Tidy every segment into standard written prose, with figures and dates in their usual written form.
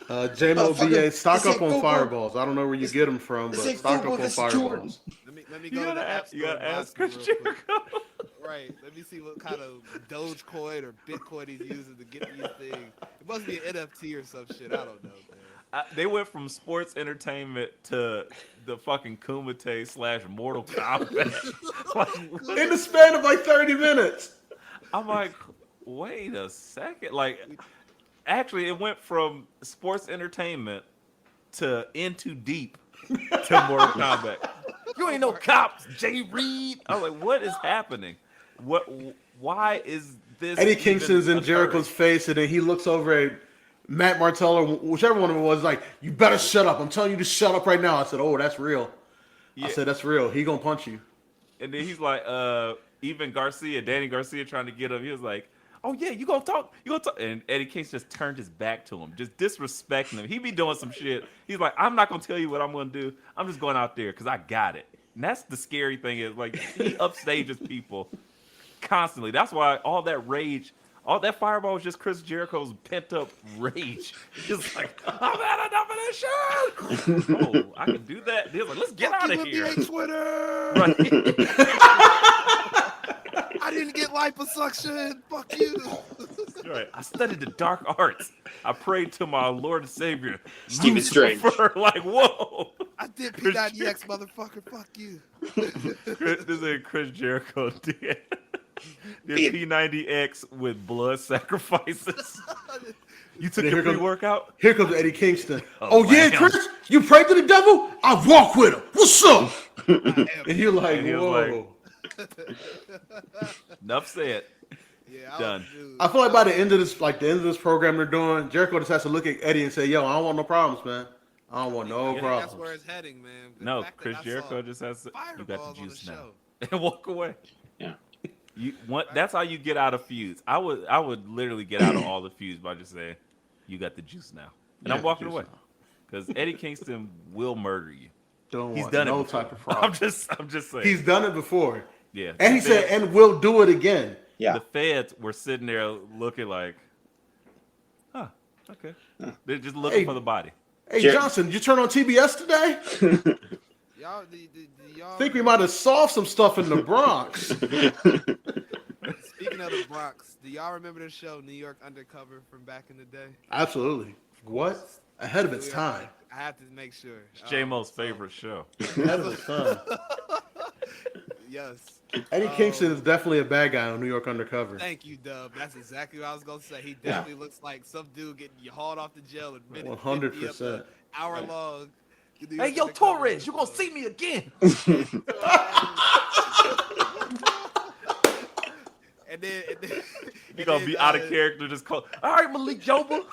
JMO BA, stock This up ain't on football. fireballs. I don't know where you get them from, This but ain't stock football. up on This is Jordan. fireballs. Let me go to the App You Store gotta and buy ask some Chris real quick. Jericho. Right. Let me see what kind of Dogecoin or Bitcoin he's using to get these things. It must be an NFT or some shit. I don't know, man. They went from sports entertainment to the fucking Kumite / Mortal Kombat. Like, In the span of like 30 minutes. I'm like, wait a second. Like, actually, it went from sports entertainment to Into Deep to Mortal Kombat. You ain't no cops, Jay Reed. I was like, what is happening? What? Why is this Eddie even Kingston's in occurring? Jericho's face, and then he looks over at Matt Martell or whichever one of it was, like, "You better shut up. I'm telling you to shut up right now." I said, "Oh, that's real." I Yeah, said, "That's real. He gonna punch you." and then he's like, even Garcia, Danny Garcia trying to get him. He was like, oh yeah, you gonna talk. And Eddie Kingston just turned his back to him, just disrespecting him. He be doing some shit. He's like, I'm not gonna tell you what I'm gonna do. I'm just going out there because I got it. And that's the scary thing is like he upstages people constantly. That's why all that rage, all that fireball was just Chris Jericho's pent up rage. He's like, I've had enough of this shit. Oh, I can do that. He's like, let's get Fuck out you, of here. NBA Twitter. Right. I didn't get liposuction. Fuck you. Right. I studied the dark arts. I prayed to my Lord and Savior, Stephen Strange. Like, whoa. I did Chris P90X, motherfucker. Fuck you. This is Chris Jericho did Being- P90X with blood sacrifices. You took And your here comes- pre-workout? Here comes Eddie Kingston. Oh, Oh, yeah, wow. Chris, you prayed to the devil? I walk with him. What's up? I am. And you're like, And he was whoa. Enough said. Yeah, Done. Dude. I feel like by the end of this, like the end of this program they're doing, Jericho just has to look at Eddie and say, "Yo, I don't want no problems, man. I don't want no I think problems." that's where it's heading, man. The No, fact that Chris I Jericho saw just has to. You got fireballs the on the juice now, show. and walk away. Yeah. That's how you get out of feuds. I would literally get out of all the feuds by just saying, "You got the juice now," and I'm Yeah, walking juice away now. because Eddie Kingston will murder you. Don't He's want done no it before. type of problem. I'm just saying. He's done it before, yeah. and he said, "And will do it again." Yeah. The feds were sitting there looking like, huh, okay. They're just looking Hey. for the body. Hey Jer- Johnson, did you turn on TBS today? Y'all, y'all I think we might have solved some stuff in the Bronx. Speaking of the Bronx, do y'all remember the show New York Undercover from back in the day? Absolutely. What? Ahead of its New York time. I have to make sure. It's J-Mo's favorite show. Ahead of its time. Yes. Eddie Kingston is definitely a bad guy on New York Undercover. Thank you, Dub. That's exactly what I was gonna say. He definitely looks like some dude getting you hauled off the jail in minute 100%. hour long. Hey, yo, Torres, you gonna see me again? And then You gonna be out of character? Just call. All right, Malik Joba.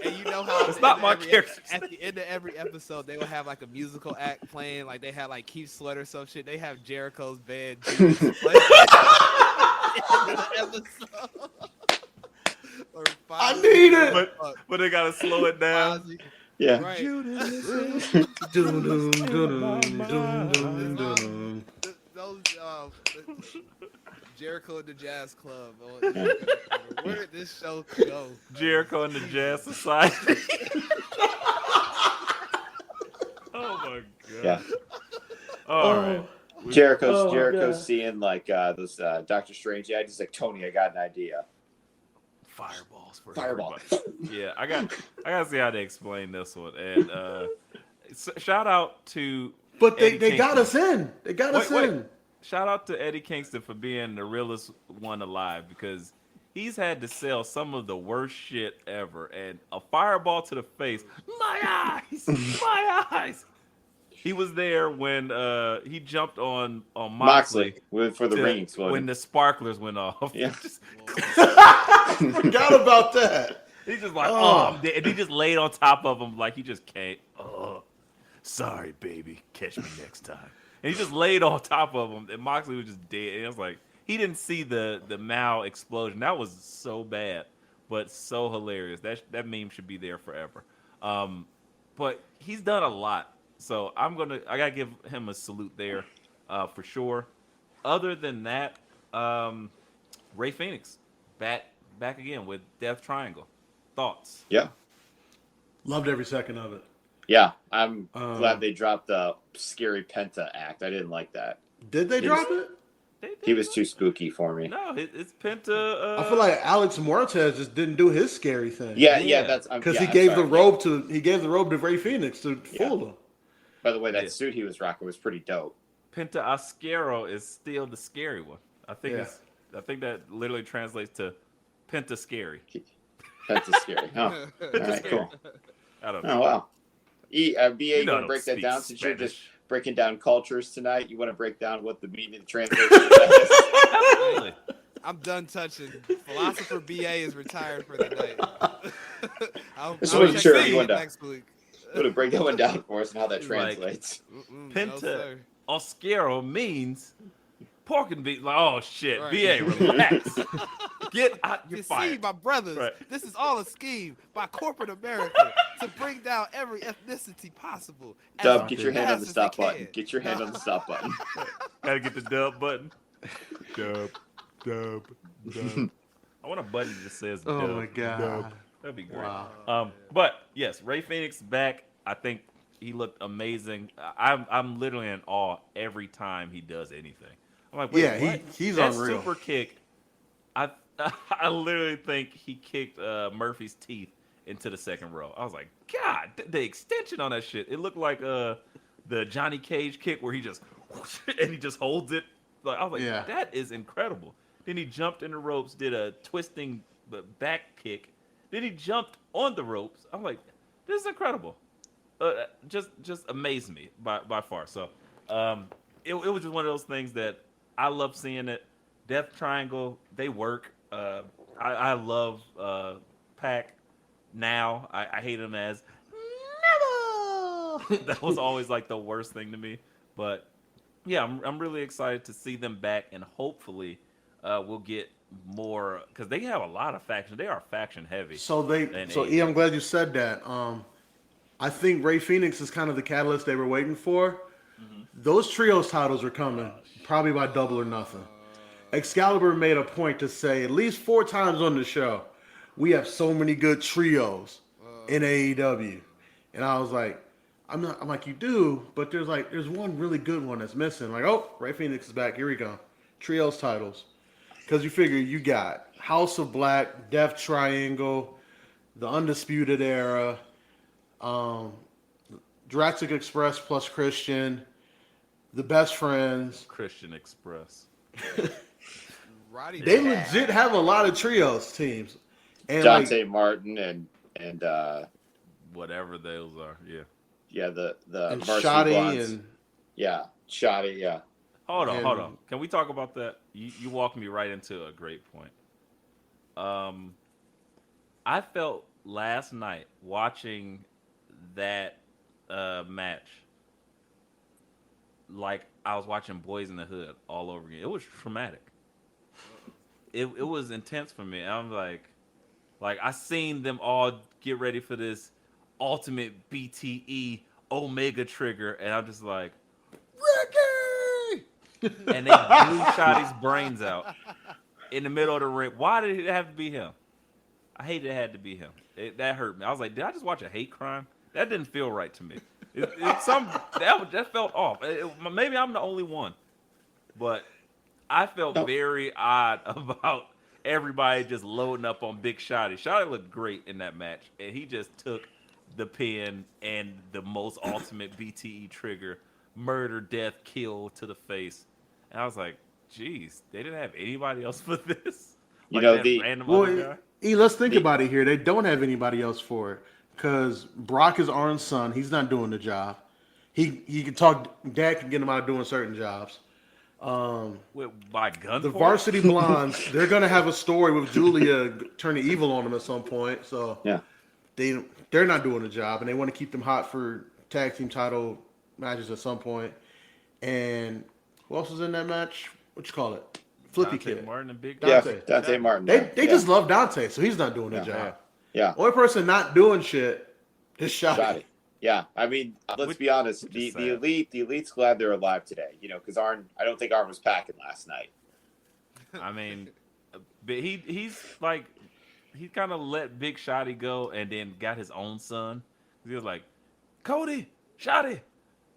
And you know how It's not my character. At the end of every episode, they would have like a musical act playing. Like they had like Keith Sweat or some shit. They have Jericho's band Judas play in the episode. Or I Fozzy. need it. But they gotta slow it down. Fozzy. Yeah. Right. Dun, dun, dun, dun, dun, dun. Those Jericho and the Jazz Club. Where did this show go? Jericho and the Jazz Society. Oh my god. Yeah. All right. Jericho's God. seeing like those Doctor Strange. Yeah, he's like, Tony, I got an idea. Fireballs for Fireball. everybody. Yeah, I gotta see how they explain this one. And shout out to But they Eddie got Kingston. us in. They got us Wait. in. Shout out to Eddie Kingston for being the realest one alive because he's had to sell some of the worst shit ever. And a fireball to the face. My eyes! My eyes! He was there when he jumped on Moxley for the ring exploding. when the sparklers went off. Yeah. Forgot about that. He's just like, oh, I'm dead. And he just laid on top of him like he just can't. Oh, sorry, baby. Catch me next time. And he just laid on top of him, and Moxley was just dead. And it was like he didn't see the Mao explosion. That was so bad, but so hilarious. That meme should be there forever. But he's done a lot, so I gotta give him a salute there, for sure. Other than that, Ray Phoenix back again with Death Triangle. Thoughts? Yeah. Loved every second of it. Yeah, I'm glad they dropped the scary Penta act. I didn't like that. Did they drop it? He was too spooky for me. No, it's Penta. I feel like Alex Muertes just didn't do his scary thing. Yeah, that's because yeah, he gave sorry, the robe to Ray Phoenix to fool him. By the way, that suit he was rocking was pretty dope. Penta Oscuro is still the scary one. I think that literally translates to Penta scary. Penta scary. Oh, all right, cool. I don't know. Oh wow. BA, you want to break that speak down since Spanish. you're just breaking down cultures tonight? You want to break down what the meaning of the translation is? Absolutely. I'm done touching. Philosopher BA is retired for the night. Just I'll wasn't check sure back if you wanted to- next week. Want to break that one down for us and how that Like- translates? Penta Oscuro means pork and beef. Like, oh shit, Right. BA, relax. Get out your You fire. see, my brothers, Right. this is all a scheme by corporate America to bring down every ethnicity possible. as Dub, get your hand on the fast as stop they button. can. Get your hand on the stop button. Gotta get the dub button. Dub. I want a button that just says Oh dub. my god. Dub. That'd be great. Wow. But yes, Ray Phoenix back. I think he looked amazing. I'm literally in awe every time he does anything. I'm like, wait, Yeah, what? he's that unreal. super kick. I literally think he kicked Murphy's teeth into the second row. I was like, God, the extension on that shit. It looked like the Johnny Cage kick where he just and he just holds it. Like I was like, Yeah. that is incredible. Then he jumped in the ropes, did a twisting back kick. Then he jumped on the ropes. I'm like, this is incredible. Just amazed me by far. So it was just one of those things that I love seeing it. Death Triangle, they work. I love Pac now. I hate him as never. That was always like the worst thing to me. But yeah, I'm really excited to see them back, and hopefully we'll get more because they have a lot of factions. They are faction heavy. So E, I'm glad you said that. I think Ray Phoenix is kind of the catalyst they were waiting for. Mm-hmm. Those trios titles are coming, probably by Double or Nothing. Excalibur made a point to say at least 4 times on the show, we have so many good trios in AEW, and I was like, I'm like, you do, but there's one really good one that's missing. Like, oh, Ray Phoenix is back. Here we go, trios titles, because you figure you got House of Black, Death Triangle, the Undisputed Era, Jurassic Express plus Christian, the Best Friends. Christian Express. Roddy They Piper. legit have a lot of trios teams. And Dante Martin and Whatever those are. Yeah. the and Varsity Shoddy Blondes. and Yeah, Shoddy. Yeah. Hold And- on. Can we talk about that? You walked me right into a great point. I felt last night watching that match like I was watching Boys in the Hood all over again. It was traumatic. It was intense for me. I'm like I seen them all get ready for this ultimate BTE Omega trigger, and I'm just like, Ricky! And they blew Shotty's brains out in the middle of the ring. Why did it have to be him? I hate it had to be him. That hurt me. I was like, did I just watch a hate crime? That didn't feel right to me. That felt off. Maybe I'm the only one, but I felt very odd about everybody just loading up on Big Shotty. Shotty looked great in that match, and he just took the pin and the most ultimate BTE trigger, murder, death, kill to the face. And I was like, geez, they didn't have anybody else for this? You know, that random other guy? Let's think about it here. They don't have anybody else for it because Brock is Arn's son. He's not doing the job. He can talk. Dad can get him out of doing certain jobs. By gunpoint? The Varsity Blondes, they're gonna have a story with Julia turning evil on them at some point. So Yeah. they're not doing the job, and they want to keep them hot for tag team title matches at some point. And who else was in that match? What you call it? Flippy Dante Kid. Martin and Big Yeah, Dante. Dante Martin. They just love Dante, so he's not doing the job. Yeah. Only person not doing shit is Shotty. Yeah, I mean, let's be honest. which The is sad. elite's glad they're alive today. You know, because I don't think Arn was packing last night. I mean, but he's like, he kind of let Big Shotty go and then got his own son. He was like, Cody, Shotty,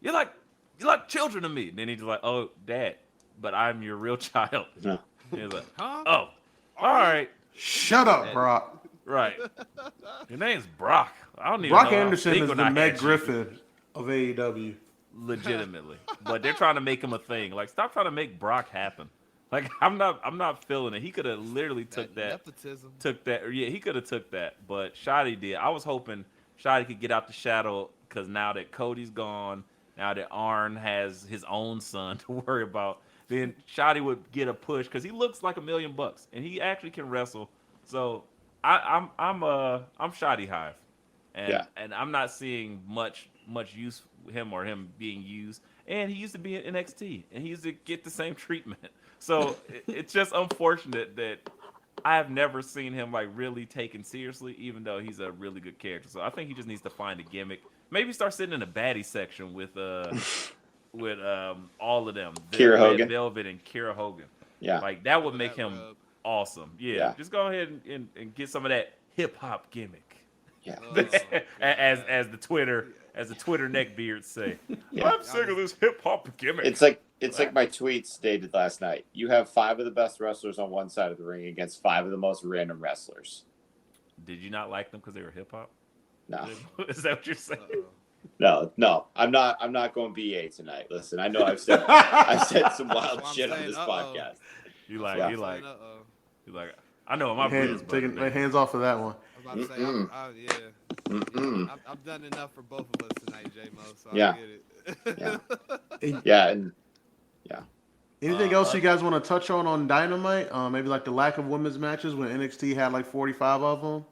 you're like children to me. And then he's like, oh, Dad, but I'm your real child. No. And he's like, Huh? oh, all right. Shut up, Brock. Right. Your name's Brock. I don't even Brock know how I Anderson think is when the I Meg had you. Griffin of AEW. Legitimately. But they're trying to make him a thing. Like, stop trying to make Brock happen. Like, I'm not feeling it. He could have literally took that. Nepotism. Yeah, he could have took that. But Shotty did. I was hoping Shotty could get out the shadow because now that Cody's gone, now that Arn has his own son to worry about, then Shotty would get a push because he looks like $1 million and he actually can wrestle. So I'm Shotty Hive, and I'm not seeing much use him being used. And he used to be in NXT and he used to get the same treatment. So it's just unfortunate that I have never seen him like really taken seriously, even though he's a really good character. So I think he just needs to find a gimmick. Maybe start sitting in the baddie section with all of them. Kira Red Hogan. Velvet and Kira Hogan. Yeah. Like that would Oh, make that him rub. awesome. Yeah. Yeah. Just go ahead and get some of that hip hop gimmick. Yeah. Oh, as the Twitter neckbeards say. Yeah. I'm sick of this hip hop gimmick. It's like my tweet stated last night. You have 5 of the best wrestlers on one side of the ring against 5 of the most random wrestlers. Did you not like them because they were hip hop? No. Is that what you're saying? No. I'm not going BA tonight. Listen, I know I've said some wild That's why I'm shit on saying, this uh-oh. podcast. You like Uh-oh. I know my brothers. Taking their hands off of that one. I was about to say, yeah. Mm-mm. I've done enough for both of us tonight, J-Mo, so Yeah. I get it. Yeah, and Anything else you guys want to touch on Dynamite? Maybe like the lack of women's matches when NXT had like 45 of them.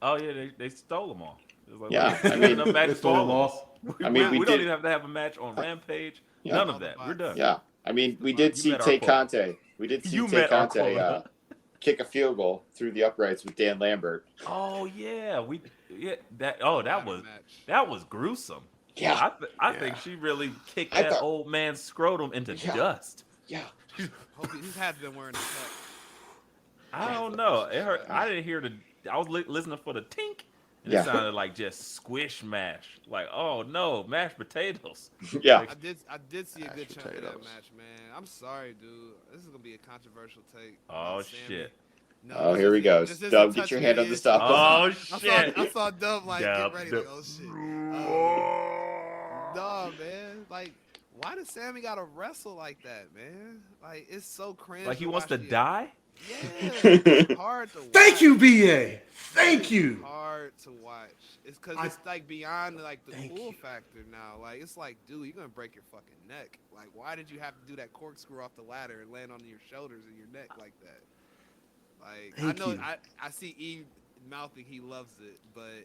Oh yeah, they stole them all. It was like, Yeah, we I mean, enough matches they stole for them all of all. us. I mean, we don't did- even have to have a match on Rampage. Yeah. None of that. We're done. yeah, I mean, we did You see met our Tay quota. Conte. We did see You Tay met our Conte quota. kick a field goal through the uprights with Dan Lambert. Oh yeah, that was gruesome. Yeah, I think she really kicked I that thought- old man's scrotum into Yeah. dust. yeah. Hope he's had been wearing a tech. I don't know. It hurt. I didn't hear I was listening for the tink, and Yeah. it sounded like just squish mash. Like, oh no, mashed potatoes. Yeah. I did see a good chunk of that potatoes. match, man. I'm sorry, dude. This is gonna be a controversial take. Oh about Sammy. shit. No, Oh, this here we isn't- go. this isn't Dub, get touch your me hand on the ish. stop Oh button. I saw Dub like Dub, get ready. Dub. Like, oh shit. No, man. Like, why does Sammy gotta wrestle like that, man? Like, it's so cringe. Like he wants watch to the- die. Yeah, it's hard to watch. Thank you, BA. Thank you. Hard to watch. It's because I- it's like beyond like the Thank cool you. factor now. Like it's like, dude, you're gonna break your fucking neck. Like, why did you have to do that corkscrew off the ladder and land on your shoulders and your neck like that? Like, Thank I know you. I see Eve mouthing he loves it, but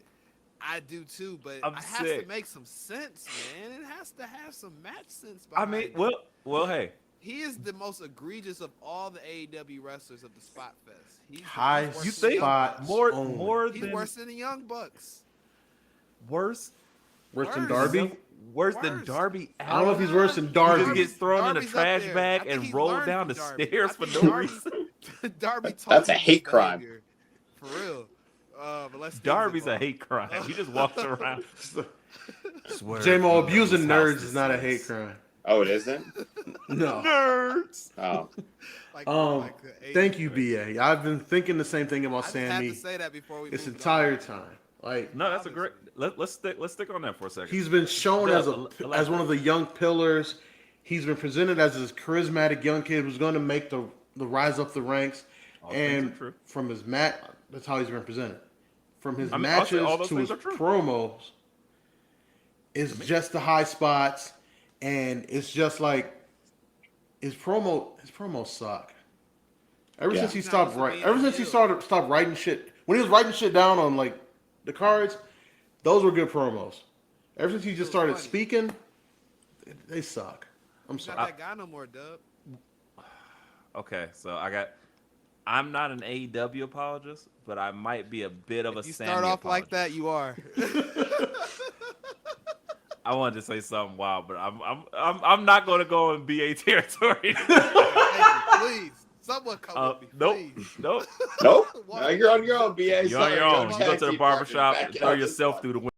I do too. But I'm it has sick. to make some sense, man. It has to have some match sense. I behind mean, it. well, hey, He is the most egregious of all the AEW wrestlers of the Spot Fest. He's High worse you than think the Young spot Bucks. more only. He's than worse than the Young Bucks. worse Worse than Worse. Darby? worse than Worse. Darby I don't know if he's worse than He Darby. just gets thrown in Darby's a up trash there. bag I think and he rolled learned down the from Darby. stairs I for think no Darby- reason. Darby taught That's a him his hate crime. behavior. For real. But let's Darby's a hate crime. He just walks around. J-Mo, abusing nerds is not a hate crime. Oh, it isn't? No. Nerds. Oh. Thank you, BA. I've been thinking the same thing about I just had Sammy to say that before we this moved entire on. time. Like, No, that's a great. Let's stick on that for a second. he's been shown Yeah, as elaborate. as one of the young pillars. He's been presented as this charismatic young kid who's going to make the rise up the ranks. All things And are true. from his that's how he's been presented. From his I mean, I'll say matches all those to things his are true. promos, it's just the high spots, and it's just like his promos suck. Ever Yeah. since he He's not stopped used to writing, being ever a since he heel. stopped writing shit, when he was writing shit down on like the cards, those were good promos. Ever since he just was started funny. speaking, they suck. I'm He's not sorry. that guy no more, Dub. Okay, so I'm not an AEW apologist, but I might be a bit of a If you Sammy start off like apologist. that, you are. I wanted to say something wild, but I'm not going to go in BA territory. Thank you. Please Someone come with me, Nope. please. Nope. Nope. Why? No, you're on your own, BA. You're on your own. You go to the Tag team barbershop partners and back throw out this yourself month. through the window.